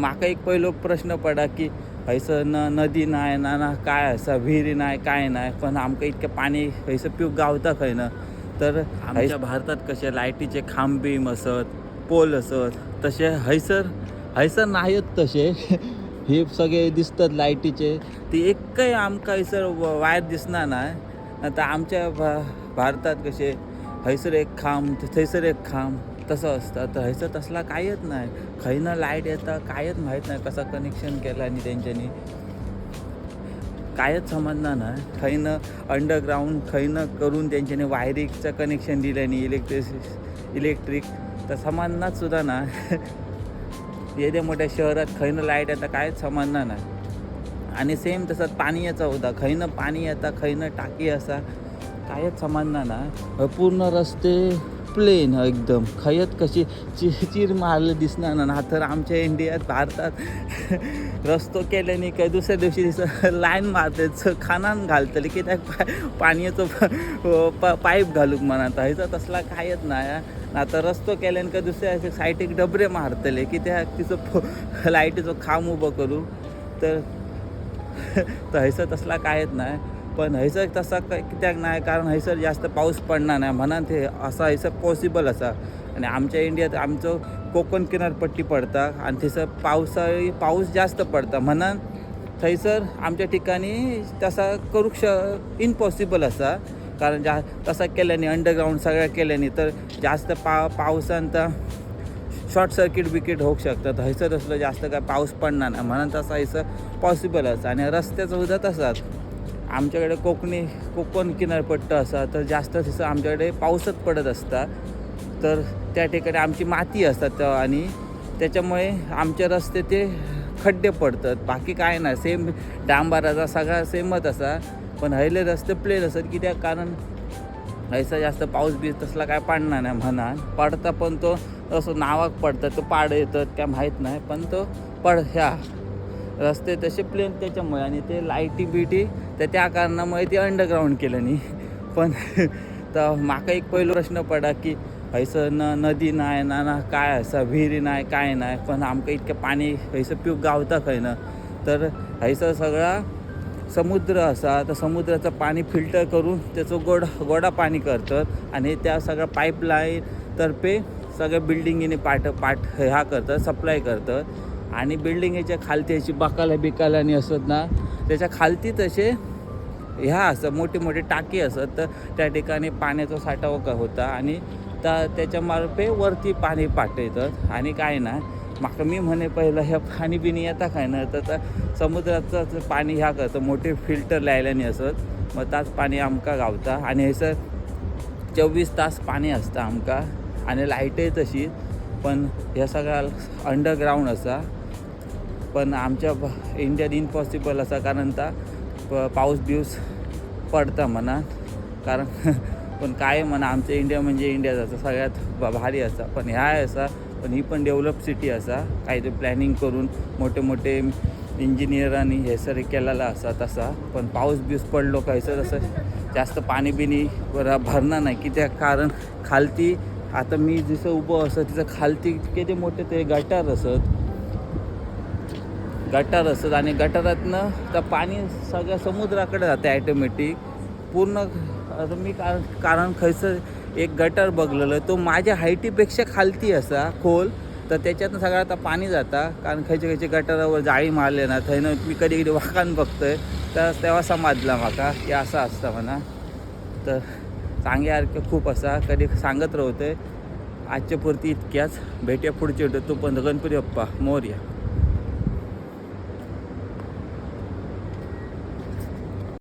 म्हाका एक पयलो प्रश्न पडा की हयसर नदी नाही ना काय असा विहिरी नाही काय नाही, पण आमकां इतकें पाणी हयसर पिवूंक गावता खंय ना. तर आमच्या भारतात कसे लायटीचे खांब बीम असत, पोल असत, तसे हयसर नाहीत तसे. हे सगळे दिसतात लायटीचे, ती एकय आमकां हयसर वायर दिसना नाही. आता आमच्या भारतात कसे हयसर एक खांब थंयसर एक खांब तसं असतं, तर हयसर तसला कायच नाही. खैनं लाईट येतं कायच माहीत नाही, कसं कनेक्शन केलं आणि त्यांच्यानी कायच समजणार नाही. खैनं अंडरग्राऊंड खैनं करून त्यांच्यानी वायरिंगचं कनेक्शन दिलं आणि इलेक्ट्रिक तर समजणार सुद्धा ना. येदे मोठ्या शहरात खैनं लाईट येतं कायच समजणार नाही. आणि सेम तसंच पाणी याचा होता, खैनं पाणी येतं खैनं टाकी असा कायच समजणार ना. पूर्ण रस्ते प्लेन एकदम, खयत कशी चीर मारलं दिसणार ना. तर आमच्या इंडियात भारतात रस्तो केल्याने काय दुसऱ्या दिवशी लाईन मारते खानान घालतले की त्या पाण्याचं पाईप घालूक म्हणा. ह्याचा तसला कायच नाही. आता रस्तो केल्याने का दुसऱ्या सायटीक डबरे मारतले की त्या तिचं लाईटीचं खांब उभं करू. तर हयसर तसला कायच नाही. पण हयसर तसा कित्याक नाही, कारण हयसर जास्त पाऊस पडणार नाही म्हणून ते असा हयसर पॉसिबल असा. आणि आमच्या इंडियात आमचं कोकण किनारपट्टी पडता आणि थंयसर पाऊस जास्त पडता म्हणून थंयसर आमच्या ठिकाणी तसा करूक इम्पॉसिबल असा. कारण तसा केल्याने अंडरग्राऊंड सगळ्या केल्याने तर जास्त पावसान तर शॉर्ट सर्किट होऊ शकतात. हयसर असलं जास्त काय पाऊस पडणार नाही म्हणून तसा हयसर पॉसिबल असा. आणि रस्त्याचं सुद्धा तसाच. आमच्याकडे कोकण किनारपट्टा असा तर जास्त तिथं आमच्याकडे पाऊसच पडत असता. तर त्या ठिकाणी आमची माती असतात आणि त्याच्यामुळे आमचे रस्ते ते खड्डे पडतात, बाकी काय नाही. सेम डांबराचा सगळा सेमच असा. पण हयले रस्ते प्लेन असतात की त्या कारण हयसर जास्त पाऊस बी तसला काय पडणार नाही म्हणा. पडता पण तो असं नावाक पडतात, तो पाड येतात काय माहीत नाही, पण तो ह्या रस्ते तसे प्लेन त्याच्यामुळे. आणि ते लाईटी बिटी तर त्या कारणामुळे ते अंडरग्राऊंड केलं नाही. पण तर माका एक पहिलो प्रश्न पडा की हयसर नदी नाही ना काय असा विहिरी नाही काय नाही, पण आमकां इतकें पाणी हयसर पिवूंक गावता खंय ना. तर हयसर सगळा समुद्र असा, तर समुद्राचं पाणी फिल्टर करून त्याचं गोडा पाणी करतात आणि त्या सगळ्या पाईपलाईन तर्फे सगळ्या बिल्डिंगीने ह्या करतात, सप्लाय करतात. आणि बिल्डिंगेच्या खालती अशी बिकालानी असत ना, त्याच्या खालती तसे ह्या असं मोठे टाकी असत. तर त्या ठिकाणी पाण्याचा साठा होता आणि त्याच्यामार्फे वरती पाणी पाठवतात. आणि काय ना माका मी म्हणे पहिलं ह्या पाणी बिणी येता काय ना, तर समुद्राचं पाणी ह्या करतं मोठे फिल्टर लायल्याने असत. मग ताच पाणी आमकां गावता. आणि हयसर 24 तास पाणी असतं आमकां आणि लायटय तशी. पण ह्या सगळ्या अंडरग्राऊंड असा. पण आमच्या इंडियात इम्पॉसिबल असा, कारण पाऊस बिऊस पडता म्हणा. कारण पण काय म्हणा, आमच्या इंडिया म्हणजे इंडियाचा सगळ्यात भारी असा. पण ह्या असा, पण ही पण डेव्हलप सिटी असा. काही ते प्लॅनिंग करून मोठे इंजिनियरांनी हे सर केलेला असा तसा. पण पाऊस बिऊस पडलो का हयसर असं जास्त पाणी बिनी भरणार नाही की त्या कारण खालती आता मी जिथं उभं असं तिथं खालती किती मोठे ते गटार असत आणि गटारातनं तर पाणी सगळ्या समुद्राकडे जाते ॲटोमॅटिक पूर्ण. आता मी कारण खैसर एक गटार बघलेलं, तो माझ्या हायटीपेक्षा खालती असा खोल. तर त्याच्यातनं सगळं आता पाणी जाता, कारण खयचे गटारावर जाळी मारले ना थंयनं मी कधी वाकान बघतोय. तर तेव्हा समजला म्हाका की असं असतं म्हणा. तर सांग्यासारखं खूप असा कधी सांगत राहतोय. आजच्या पुरती इतक्याच, भेटूया पुढच्या व्हिडिओ. तो पण गणपती बाप्पा मोरया.